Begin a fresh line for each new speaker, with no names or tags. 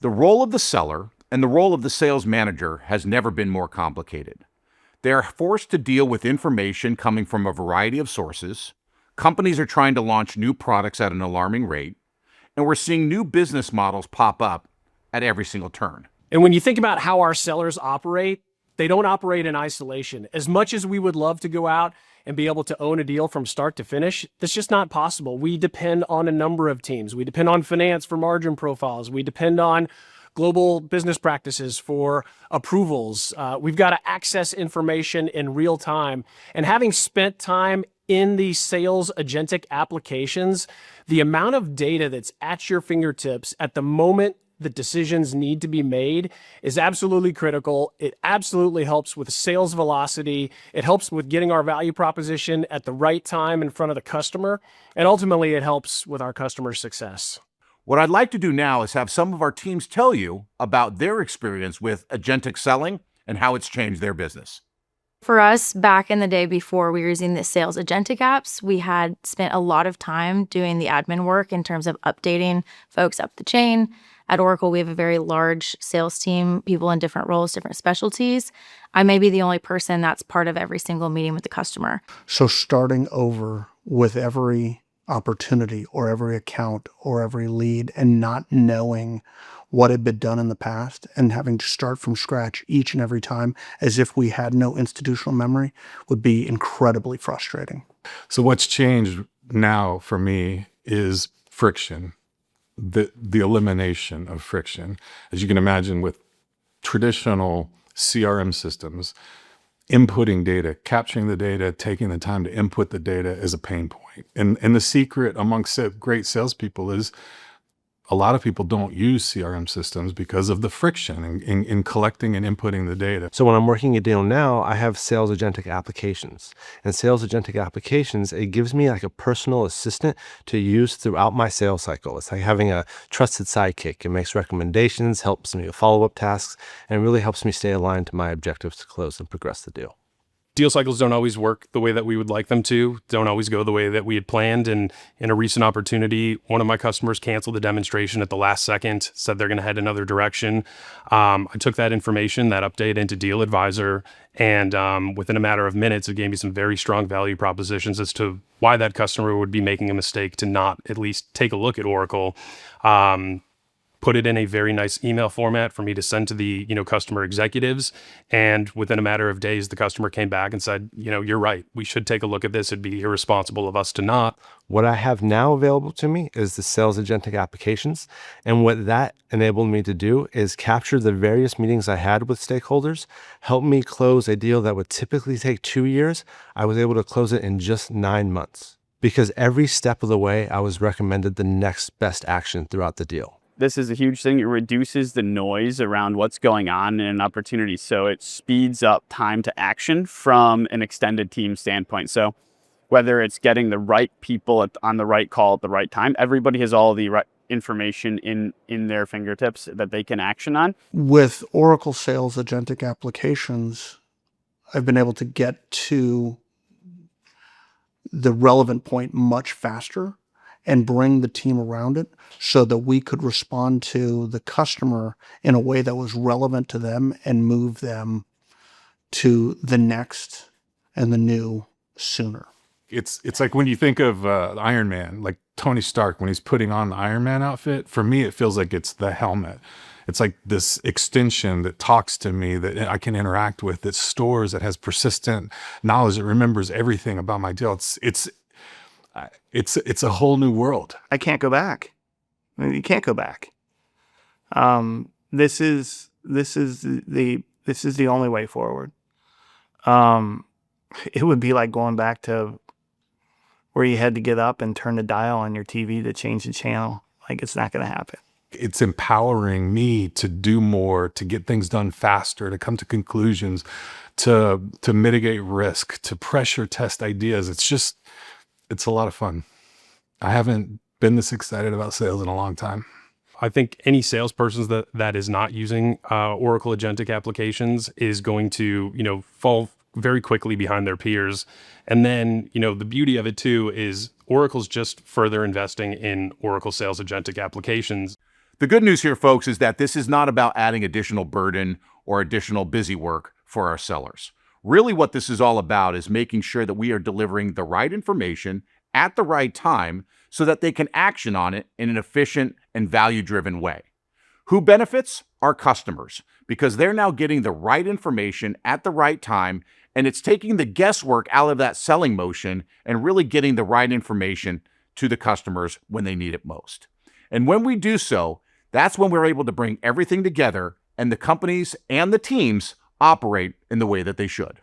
The role of the seller and the role of the sales manager has never been more complicated. They are forced to deal with information coming from a variety of sources. Companies are trying to launch new products at an alarming rate, and we're seeing new business models pop up at every single turn.
And when you think about how our sellers operate, they don't operate in isolation. As much as we would love to go out and be able to own a deal from start to finish, that's just not possible. We depend on a number of teams. We depend on finance for margin profiles. We depend on global business practices for approvals. We've got to access information in real time. And having spent time in the sales agentic applications, the amount of data that's at your fingertips at the moment the decisions need to be made is absolutely critical. It absolutely helps with sales velocity. It helps with getting our value proposition at the right time in front of the customer. And ultimately, it helps with our customer success.
What I'd like to do now is have some of our teams tell you about their experience with agentic selling and how it's changed their business.
For us, back in the day before we were using the sales agentic apps, we had spent a lot of time doing the admin work in terms of updating folks up the chain. At Oracle, we have a very large sales team, people in different roles, different specialties. I may be the only person that's part of every single meeting with the customer.
So starting over with every opportunity or every account or every lead and not knowing what had been done in the past and having to start from scratch each and every time as if we had no institutional memory would be incredibly frustrating.
So what's changed now for me is friction, the elimination of friction. As you can imagine, with traditional CRM systems, inputting data, capturing the data, taking the time to input the data is a pain point. And the secret amongst great salespeople is a lot of people don't use CRM systems because of the friction in collecting and inputting the data.
So when I'm working a deal now, I have Sales Agentic Applications. And Sales Agentic Applications, it gives me like a personal assistant to use throughout my sales cycle. It's like having a trusted sidekick. It makes recommendations, helps me with follow-up tasks, and really helps me stay aligned to my objectives to close and progress the deal.
Deal cycles don't always work the way that we would like them to, don't always go the way that we had planned. And in a recent opportunity, one of my customers canceled the demonstration at the last second, said they're going to head another direction. I took that information, that update into Deal Advisor, and within a matter of minutes, it gave me some very strong value propositions as to why that customer would be making a mistake to not at least take a look at Oracle. Put it in a very nice email format for me to send to the customer executives. And within a matter of days, the customer came back and said, you're right. We should take a look at this. It'd be irresponsible of us to not.
What I have now available to me is the Sales Agentic Applications. And what that enabled me to do is capture the various meetings I had with stakeholders, help me close a deal that would typically take 2 years. I was able to close it in just 9 months because every step of the way, I was recommended the next best action throughout the deal.
This is a huge thing. It reduces the noise around what's going on in an opportunity. So it speeds up time to action from an extended team standpoint. So whether it's getting the right people on the right call at the right time, everybody has all the right information in their fingertips that they can action on.
With Oracle Sales Agentic Applications, I've been able to get to the relevant point much faster and bring the team around it so that we could respond to the customer in a way that was relevant to them and move them to the next and the new sooner.
It's like when you think of Iron Man, like Tony Stark, when he's putting on the Iron Man outfit, for me, it feels like it's the helmet. It's like this extension that talks to me, that I can interact with, that stores, that has persistent knowledge, that remembers everything about my deal. It's a whole new world.
I can't go back. You can't go back. This is the only way forward. It would be like going back to where you had to get up and turn the dial on your TV to change the channel. Like, it's not going to happen.
It's empowering me to do more, to get things done faster, to come to conclusions, to mitigate risk, to pressure test ideas. It's a lot of fun. I haven't been this excited about sales in a long time.
I think any salesperson that is not using Oracle Agentic Applications is going to, fall very quickly behind their peers. And then, the beauty of it too is Oracle's just further investing in Oracle Sales Agentic Applications.
The good news here, folks, is that this is not about adding additional burden or additional busy work for our sellers. Really, what this is all about is making sure that we are delivering the right information at the right time so that they can action on it in an efficient and value-driven way. Who benefits? Our customers, because they're now getting the right information at the right time, and it's taking the guesswork out of that selling motion and really getting the right information to the customers when they need it most. And when we do so, that's when we're able to bring everything together and the companies and the teams operate in the way that they should.